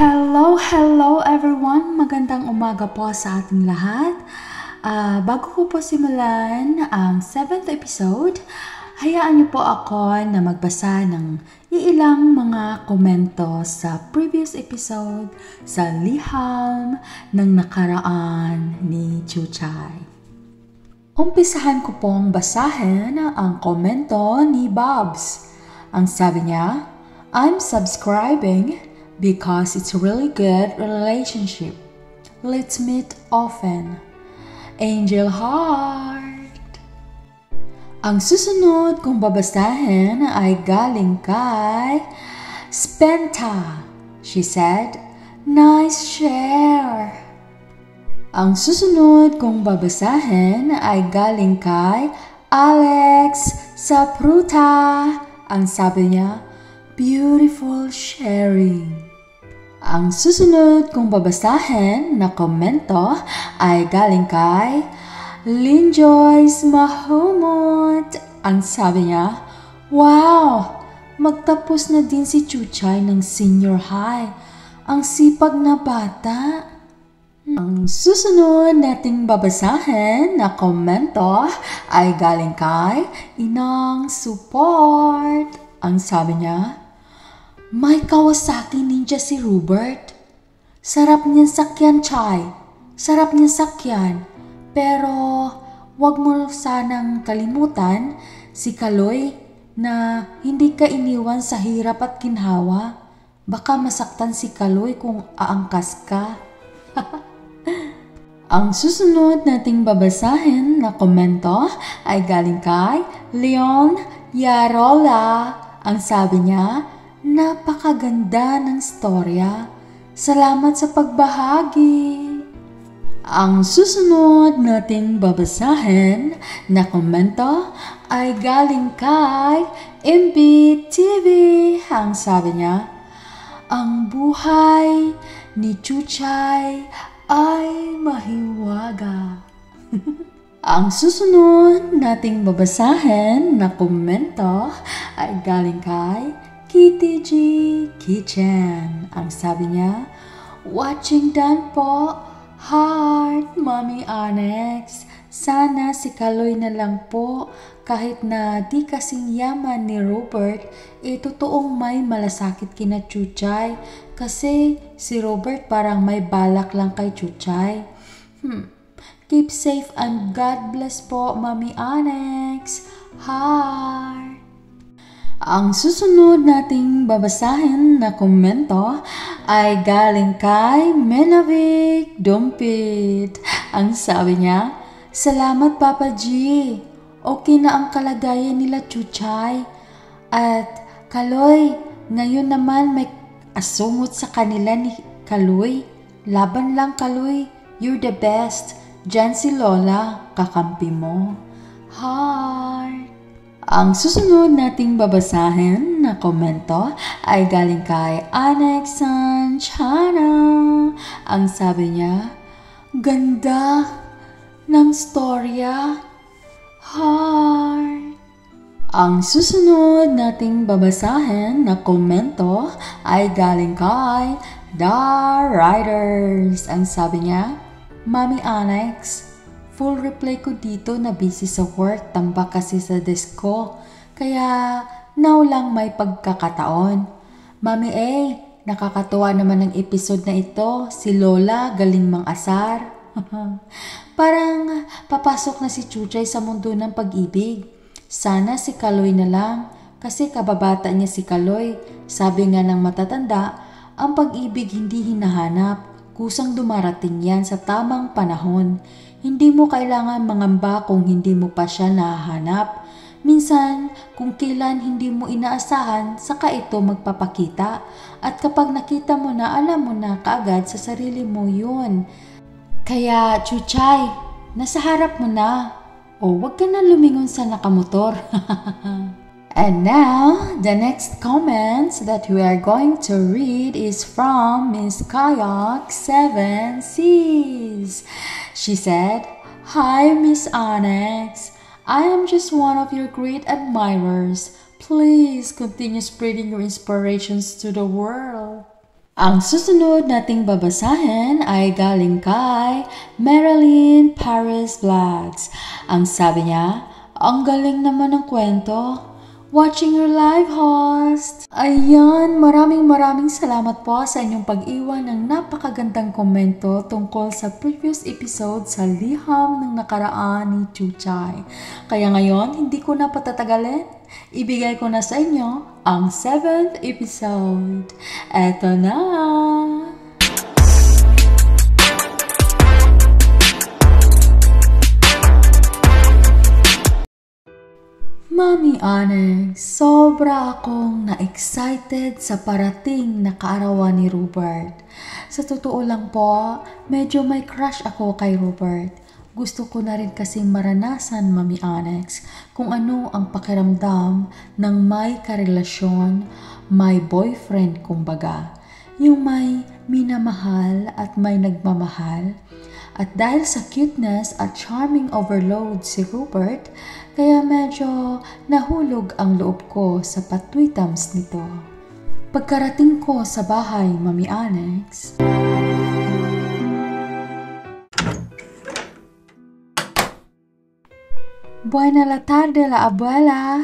Hello everyone! Magandang umaga po sa ating lahat. Bago ko po simulan ang 7th episode, hayaan niyo po ako na magbasa ng iilang mga komento sa previous episode sa liham ng nakaraan ni Chuchay. Umpisahan ko pong basahin ang komento ni Bobs. Ang sabi niya, I'm subscribing because it's a really good relationship. Let's meet often. Angel Heart. Ang susunod kong babasahin ay galing kay Spenta. She said, nice share. Ang susunod kong babasahin ay galing kay Alex Sapruta. Ang sabi niya, beautiful sharing. Ang susunod kong babasahin na komento ay galing kay Linjoyce Mahumot. Ang sabi niya, wow! Magtapos na din si Chuchay ng senior high. Ang sipag na bata. Ang susunod nating babasahin na komento ay galing kay Inang Support. Ang sabi niya, may Kawasaki Ninja si Robert. Sarap niyang sakyan, Chay. Sarap niyang sakyan. Pero wag mo sanang kalimutan si Kaloy na hindi ka iniwan sa hirap at ginhawa. Baka masaktan si Kaloy kung aangkas ka. Ang susunod nating babasahin na komento ay galing kay Leon Yarola. Ang sabi niya, napakaganda ng storya. Salamat sa pagbahagi. Ang susunod nating babasahin na komento ay galing kay MBTV. Ang sabi niya, ang buhay ni Chuchay ay mahiwaga. Ang susunod nating babasahin na komento ay galing kay Kitty G Kitchen. Ang sabi niya, watching done po, heart, Mommy Annex. Sana si Kaloy na lang po, kahit na di kasing yaman ni Robert, totoong may malasakit kina Chuchay. Kasi si Robert parang may balak lang kay Chuchay. Keep safe and God bless po, Mommy Annex. Heart. Ang susunod nating babasahin na komento ay galing kay Menavik Dumpit. Ang sabi niya, salamat Papa G. Okay na ang kalagayan nila Chuchay. At Kaloy, ngayon naman may asungot sa kanila ni Kaloy. Laban lang Kaloy, you're the best. Diyan si Lola, kakampi mo. Heart. Ang susunod nating babasahin na komento ay galing kay Annex Sanchana. Ang sabi niya, ganda ng storya. Heart. Ang susunod nating babasahin na komento ay galing kay The Riders. Ang sabi niya, Mommy Annex, full reply ko dito na busy sa work, tambak kasi sa desk ko. Kaya now lang may pagkakataon. Mami nakakatuwa naman ang episode na ito. Si Lola galing mang-asar. Parang papasok na si Chuchay sa mundo ng pag-ibig. Sana si Kaloy na lang kasi kababata niya si Kaloy. Sabi nga ng matatanda, ang pag-ibig hindi hinahanap. Kusang dumarating yan sa tamang panahon. Hindi mo kailangan mangamba kung hindi mo pa siya nahahanap. Minsan, kung kailan hindi mo inaasahan, saka ito magpapakita. At kapag nakita mo na, alam mo na kaagad sa sarili mo yun. Kaya, Chuchay, nasa harap mo na. O, wag ka na lumingon sa nakamotor. And now, the next comments that we are going to read is from Miss Kayak 7 Seas. She said, hi Miss Annex, I am just one of your great admirers. Please continue spreading your inspirations to the world. Ang susunod nating babasahin ay galing kay Marilyn Paris Vlogs. Ang sabi niya, ang galing naman ng kwento. Watching your live host. Ayan, maraming salamat po sa inyong pag-iwan ng napakagandang komento tungkol sa previous episode sa liham ng nakaraan ni Chuchay. Kaya ngayon, hindi ko na patatagalin. Ibigay ko na sa inyo ang 7th episode. Eto na! Mami Onyx, sobra akong na-excited sa parating na kaarawan ni Robert. Sa totoo lang po, medyo may crush ako kay Robert. Gusto ko na rin kasing maranasan, Mami Onyx, kung ano ang pakiramdam ng may karelasyon, may boyfriend kumbaga. Yung may minamahal at may nagmamahal. At dahil sa cuteness at charming overload si Robert, kaya medyo nahulog ang loob ko sa patwitams nito. Pagkarating ko sa bahay, Mami Onyx, Buena la tarde, la abuela.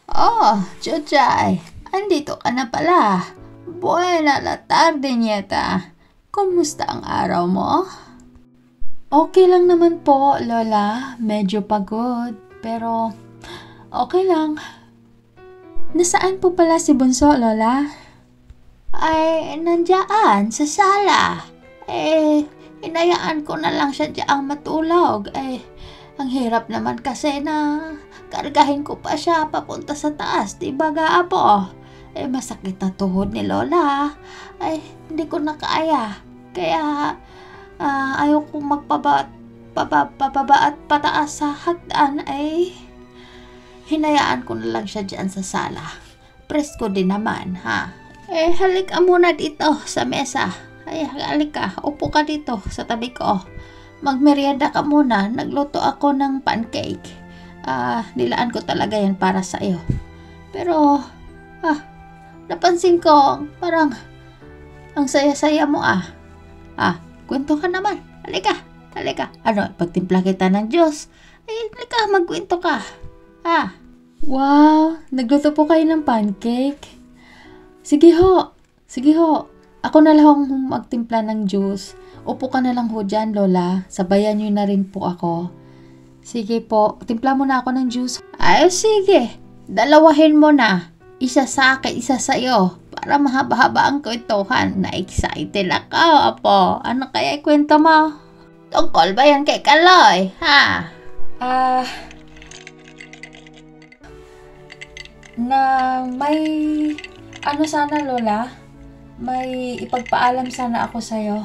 Oh, Chuchay, andito ka na pala. Buena la tarde, nieta. Kumusta ang araw mo? Okay lang naman po, Lola. Medyo pagod, pero okay lang. Nasaan po pala si Bunso, Lola? Ay, nandiyan sa sala. Inayaan ko na lang siya diyang matulog. Ang hirap naman kasi na kargahin ko pa siya papunta sa taas, diba Apo? Masakit na tuhod ni Lola. Hindi ko na kaya. Kaya ayaw kong magpababa at pataas sa hagdan. Hinayaan ko na lang siya dyan sa sala. Presko din naman, ha? Halika muna dito sa mesa. Halika, upo ka dito sa tabi ko. Magmerienda ka muna. Nagluto ako ng pancake. Nilaan ko talaga yan para sa iyo. Pero, napansin ko, parang ang saya-saya mo kwento ka naman. Halika. Ano, pagtimpla kita ng Diyos. Halika, magkwento ka. Wow, nagluto po kayo ng pancake. Sige ho. Ako na lang magtimpla ng juice. Upo ka na lang ho dyan, Lola. Sabayan nyo na rin po ako. Sige po, timpla mo na ako ng juice. Sige. Dalawahin mo na. Isa sa akin, isa sa iyo. Para mahaba-haba ang kwentuhan. Na-excited ako, Apo. Ano kaya ikwento mo? Tungkol ba yan kay Kaloy, ha? Na may... Ano sana, Lola? May ipagpaalam sana ako sa'yo.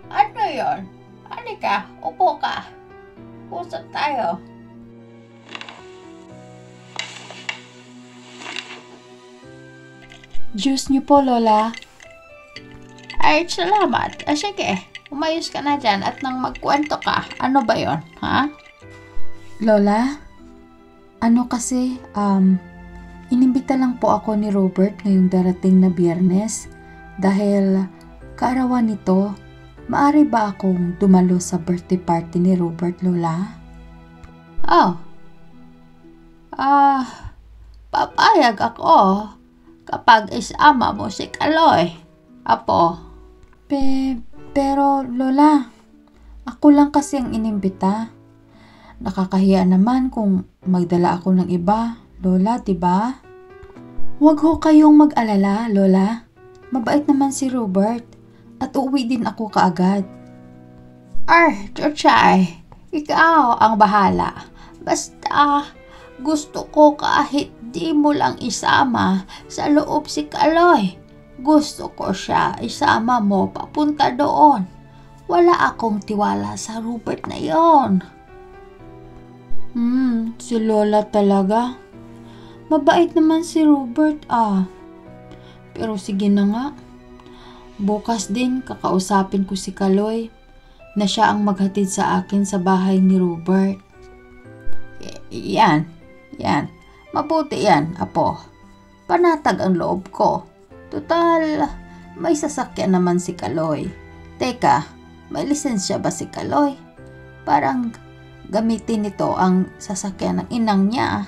Ano yun? Halika, upo ka. Usap tayo. Juice niyo po, Lola. Salamat. Sige, umayos ka na dyan at nang magkwento ka. Ano ba yon, ha? Lola, ano kasi, inimbita lang po ako ni Robert ngayong darating na Biyernes dahil kaarawan nito, maaari ba akong dumalo sa birthday party ni Robert, Lola? Papayag ako kapag isama mo si Kaloy, Apo. Pero Lola, ako lang kasi ang inimbita. Nakakahiya naman kung magdala ako ng iba, Lola, diba? Huwag ho kayong mag-alala, Lola. Mabait naman si Robert. At uuwi din ako kaagad. Chuchay, ikaw ang bahala. Basta, gusto ko kahit di mo lang isama sa loob si Kaloy. Gusto ko siya isama mo papunta doon. Wala akong tiwala sa Robert na yon. Si Lola talaga. Mabait naman si Robert, Pero sige na nga. Bukas din kakausapin ko si Kaloy na siya ang maghatid sa akin sa bahay ni Robert. Yan. Mabuti yan, Apo. Panatag ang loob ko. Total, may sasakyan naman si Kaloy. Teka, may lisensya ba si Kaloy? Parang gamitin nito ang sasakyan ng inang niya.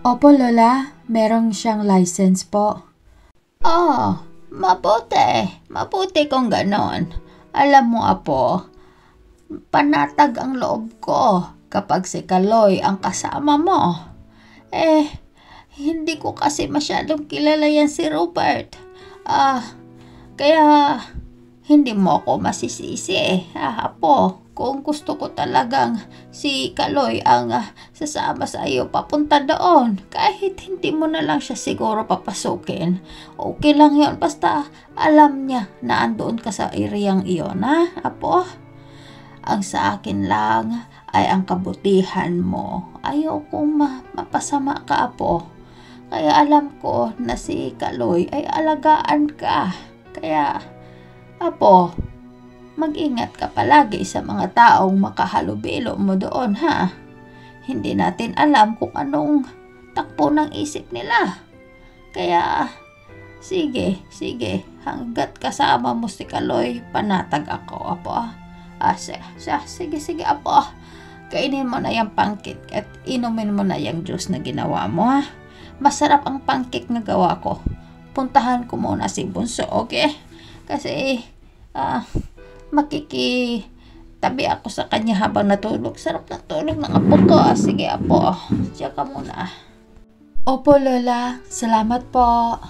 Opo, Lola. Merong siyang license po. Oh, mabuti. Mabuti kung ganon. Alam mo, Apo, panatag ang loob ko kapag si Kaloy ang kasama mo. Hindi ko kasi masyadong kilala yan si Robert. Kaya hindi mo ako masisisi, Apo. Kung gusto ko talagang si Kaloy ang sasama sa iyo papunta doon, kahit hindi mo na lang siya siguro papasukin, okay lang yon, basta alam niya na andoon ka sa ereyang iyon, Apo? Ang sa akin lang ay ang kabutihan mo. Ayaw kong mapasama ka, Apo. Kaya alam ko na si Kaloy ay alagaan ka. Kaya, Apo, mag-ingat ka palagi sa mga taong makahalubilo mo doon, Hindi natin alam kung anong takbo ng isip nila. Kaya, sige, hanggat kasama mo si Kaloy, panatag ako, Apo. Sige, Apo. Kainin mo na yung pancake at inumin mo na yung juice na ginawa mo, Masarap ang pancake na gawa ko. Puntahan ko muna si Bunso, okay? Kasi, makikitabi ako sa kanya habang natulog. Sarap ng tulog ng apo ko. Sige, Apo. Diyan ka muna. Opo, Lola. Salamat po.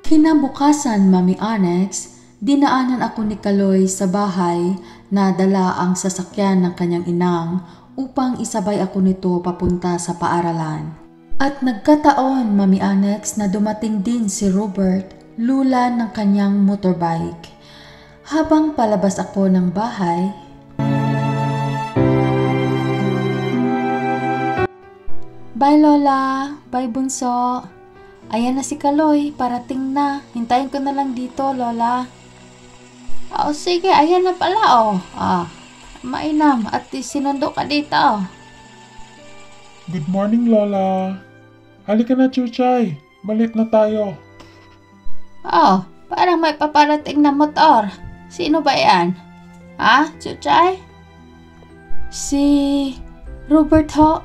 Kinabukasan, Mami Onyx, dinaanan ako ni Kaloy sa bahay na dala ang sasakyan ng kanyang inang upang isabay ako nito papunta sa paaralan. At nagkataon, Mami Onyx, na dumating din si Robert, lula ng kanyang motorbike. Habang palabas ako ng bahay, bye, Lola. Bye, Bunso. Ayan na si Kaloy. Parating na. Hintayin ko na lang dito, Lola. Sige. Ayan na pala, mainam. At sinundo ka dito. Good morning, Lola. Halika na, Chuchay. Balik na tayo. Parang may paparating na motor. Sino ba yan? Chuchay? Si Robert ho,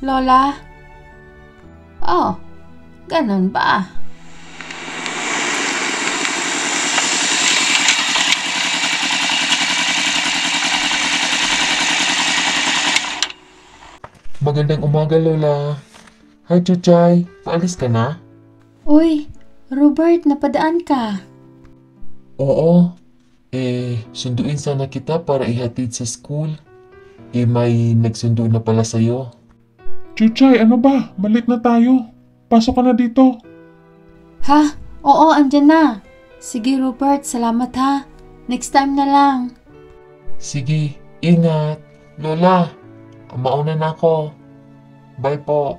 Lola. Ganun ba? Magandang umaga, Lola. Hi, Chuchay. Paalis ka na? Uy, Robert, napadaan ka. Oo. Sunduin sana kita para ihatid sa school. May nagsundo na pala sa'yo. Chuchay, ano ba? Balik na tayo. Pasok ka na dito. Oo, andyan na. Sige, Robert, salamat ha. Next time na lang. Sige, ingat. Lola, mauna na ako. Bye po.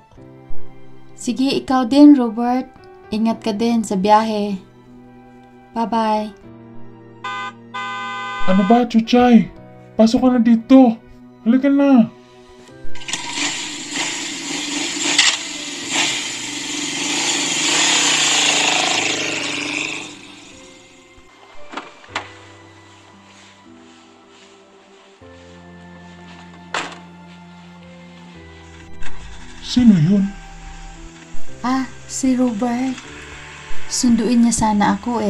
Sige, ikaw din, Robert. Ingat ka din sa biyahe. Bye-bye. Ano ba, Chuchay? Pasok ka na dito. Halika na. Sino yun? Si Robert. Sunduin niya sana ako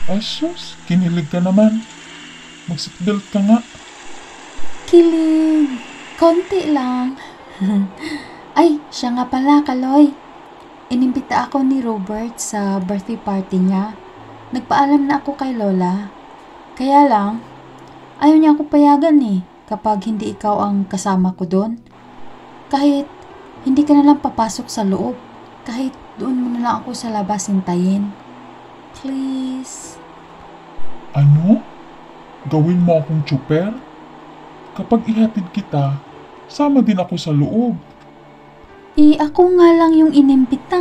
Asus, kinilig ka naman. Mag-seatbelt ka nga. Kilig. Konti lang. Ay, siya nga pala, Kaloy. Inimbita ako ni Robert sa birthday party niya. Nagpaalam na ako kay Lola. Kaya lang, ayaw niya ako payagan kapag hindi ikaw ang kasama ko doon. Kahit hindi ka na lang papasok sa loob. Kahit doon mo na lang ako sa labas hintayin. Please. Ano? Gawin mo akong tsuper? Kapag ihatid kita, sama din ako sa loob. Ako nga lang yung inimbita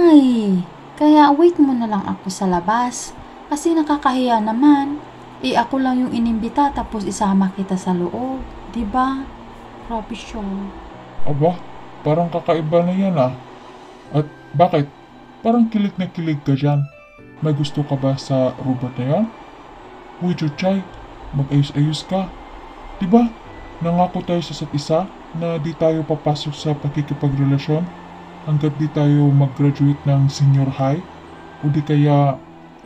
Kaya wait mo na lang ako sa labas. Kasi nakakahiya naman. Ako lang yung inimbita tapos isama kita sa loob. Diba? Grabe siya. Aba, parang kakaiba na yan ah. At bakit? Parang kilig na kilig ka dyan. May gusto ka ba sa robot na yan? Uy, Chuchay, mag-ayos-ayos ka. Diba, nangako tayo sa isa't isa na di tayo papasok sa pakikipagrelasyon hanggat di tayo mag-graduate ng senior high o di kaya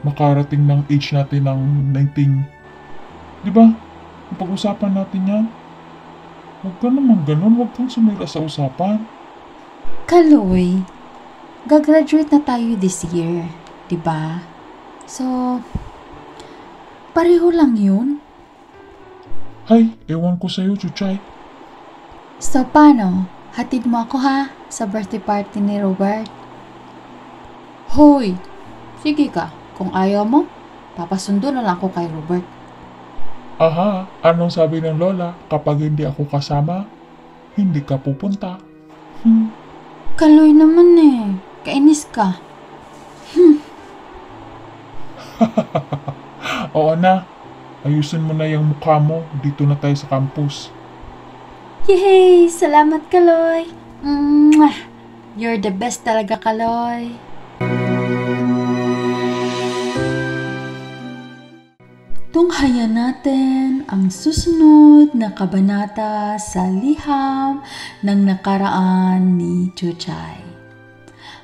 makarating ng age natin ng 19. Diba, pag-usapan natin yan. Huwag ka naman ganun, huwag kang sumira sa usapan. Kaloy, gagraduate na tayo this year, di ba? So, pareho lang yun. Hay, ewan ko sa'yo, Chuchay. So, paano? Hatid mo ako ha, sa birthday party ni Robert. Hoy, sige ka. Kung ayaw mo, papasundo na lang ako kay Robert. Aha, anong sabi ng lola? Kapag hindi ako kasama, hindi ka pupunta. Kaloy naman eh. Kainis ka. Oo na, ayusin mo na yung mukha mo. Dito na tayo sa campus. Yay! Salamat, Kaloy! Mwah! You're the best talaga, Kaloy! Tunghayan natin ang susunod na kabanata sa liham ng nakaraan ni Chuchay.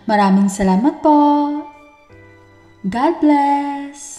Maraming salamat po! God bless!